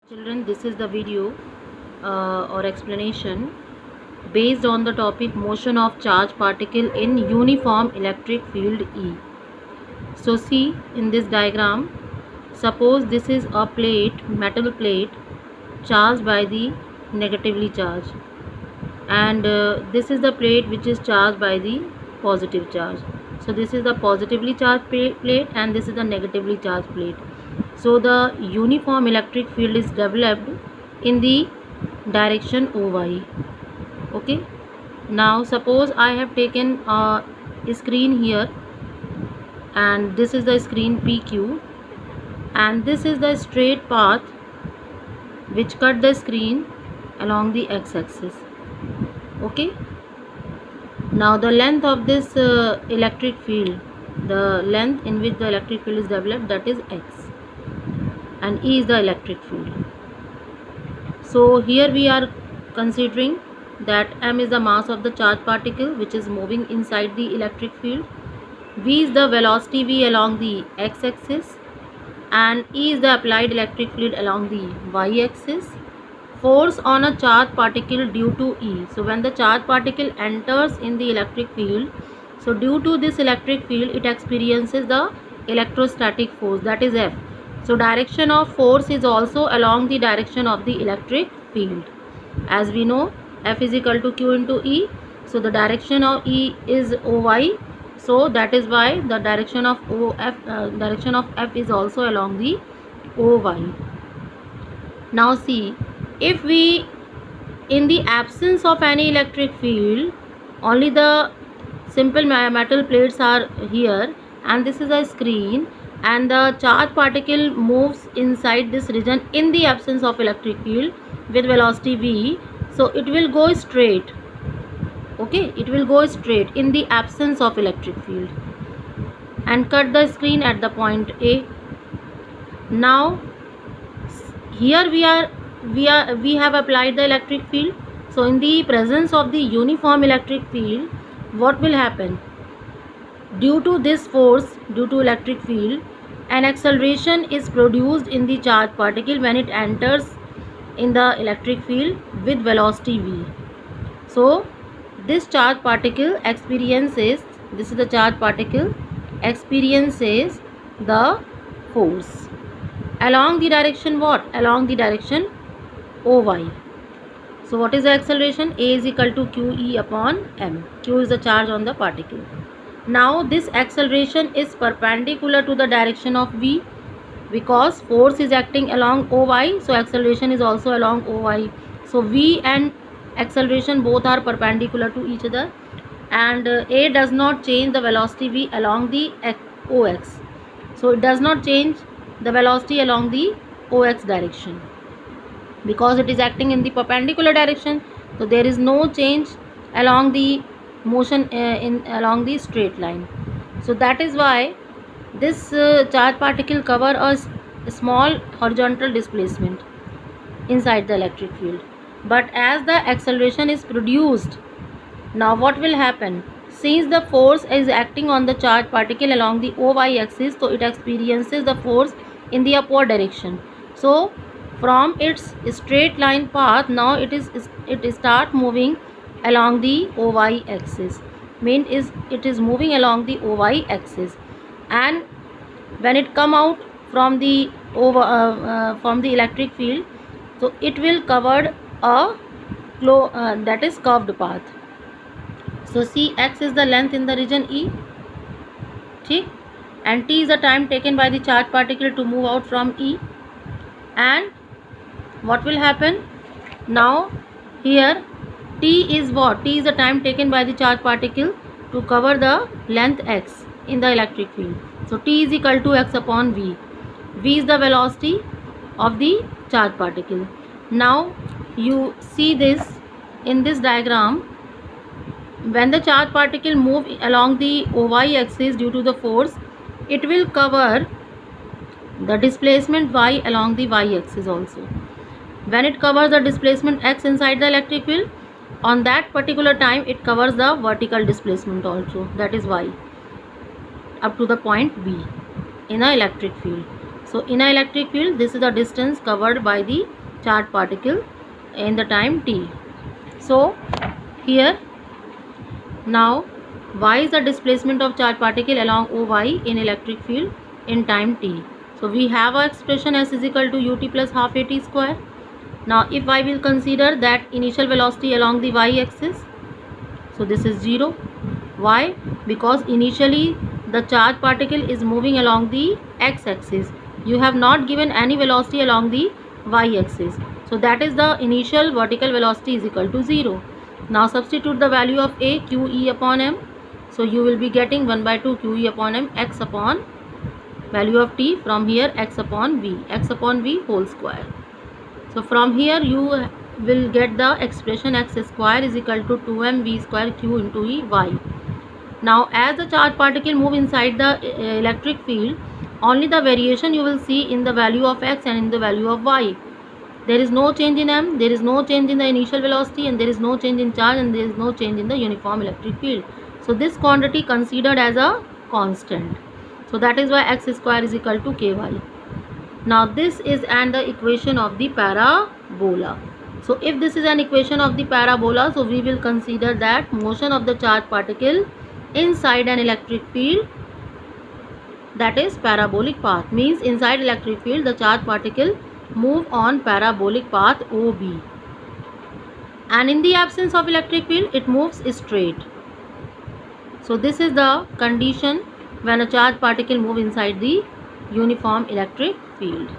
Children, this is the video or explanation based on the topic motion of charge particle in uniform electric field E. So see in this diagram, suppose this is a plate, metal plate charged by the negatively charged, and this is the plate which is charged by the positive charge. So this is the positively charged plate and this is the negatively charged plate. So the uniform electric field is developed in the direction OY. Okay, now suppose I have taken a screen here, and this is the screen PQ, and this is the straight path which cut the screen along the x-axis. Okay, now the length of this electric field, the length in which the electric field is developed, that is x, and E is the electric field. So here we are considering that m is the mass of the charged particle which is moving inside the electric field, v is the velocity v along the x-axis, and E is the applied electric field along the y-axis. Force on a charged particle due to E. So when the charged particle enters in the electric field, so due to this electric field it experiences the electrostatic force, that is F. So direction of force is also along the direction of the electric field. As we know, F is equal to Q into E. So the direction of E is OY. So that is why the direction of F is also along the OY. Now see, if we, in the absence of any electric field, only the simple metal plates are here, and this is a screen, and the charged particle moves inside this region in the absence of electric field with velocity v, so it will go straight. Okay, it will go straight in the absence of electric field and cut the screen at the point A. Now here we have applied the electric field. So in the presence of the uniform electric field, what will happen? Due to this force, due to electric field, an acceleration is produced in the charged particle when it enters in the electric field with velocity v. So this charged particle experiences, this is the charged particle, experiences the force along the direction what? Along the direction OY. So what is the acceleration? A is equal to QE upon m. Q is the charge on the particle. Now this acceleration is perpendicular to the direction of V, because force is acting along OY, so acceleration is also along OY. So V and acceleration both are perpendicular to each other, and A does not change the velocity V along the OX. So it does not change the velocity along the OX direction, because it is acting in the perpendicular direction. So there is no change along the motion along the straight line. So that is why this charged particle cover a small horizontal displacement inside the electric field. But as the acceleration is produced, now what will happen? Since the force is acting on the charged particle along the OY axis, so it experiences the force in the upward direction. So from its straight line path, now it start moving along the OY axis. It is moving along the OY axis, and when it come out from the electric field, so it will cover a that is curved path. So see, x is the length in the region E, ठीक? And t is the time taken by the charged particle to move out from E. And what will happen? Now here t is what? T is the time taken by the charged particle to cover the length x in the electric field. So t is equal to x upon v. V is the velocity of the charged particle. Now you see this in this diagram. When the charged particle move along the OY axis due to the force, it will cover the displacement y along the y axis also. When it covers the displacement x inside the electric field, on that particular time it covers the vertical displacement also, that is y, up to the point B in the electric field. So in an electric field, this is the distance covered by the charged particle in the time t. So here now y is the displacement of charged particle along OY in electric field in time t. So we have our expression s is equal to ut plus half at square. Now if I will consider that initial velocity along the y axis, so this is 0. Why? Because initially the charged particle is moving along the x axis. You have not given any velocity along the y axis. So that is the initial vertical velocity is equal to 0. Now substitute the value of a q e upon m. So you will be getting 1 by 2 q e upon m x upon value of t, from here x upon v whole square. So from here you will get the expression x square is equal to 2m v square q into e y. Now as the charged particle move inside the electric field, only the variation you will see in the value of x and in the value of y. There is no change in m, there is no change in the initial velocity, and there is no change in charge, and there is no change in the uniform electric field. So this quantity considered as a constant. So that is why x square is equal to ky. Now this is the equation of the parabola. So if this is an equation of the parabola, so we will consider that motion of the charged particle inside an electric field, that is parabolic path, means inside electric field the charged particle move on parabolic path OB, and in the absence of electric field it moves straight. So this is the condition when a charged particle move inside the uniform electric field.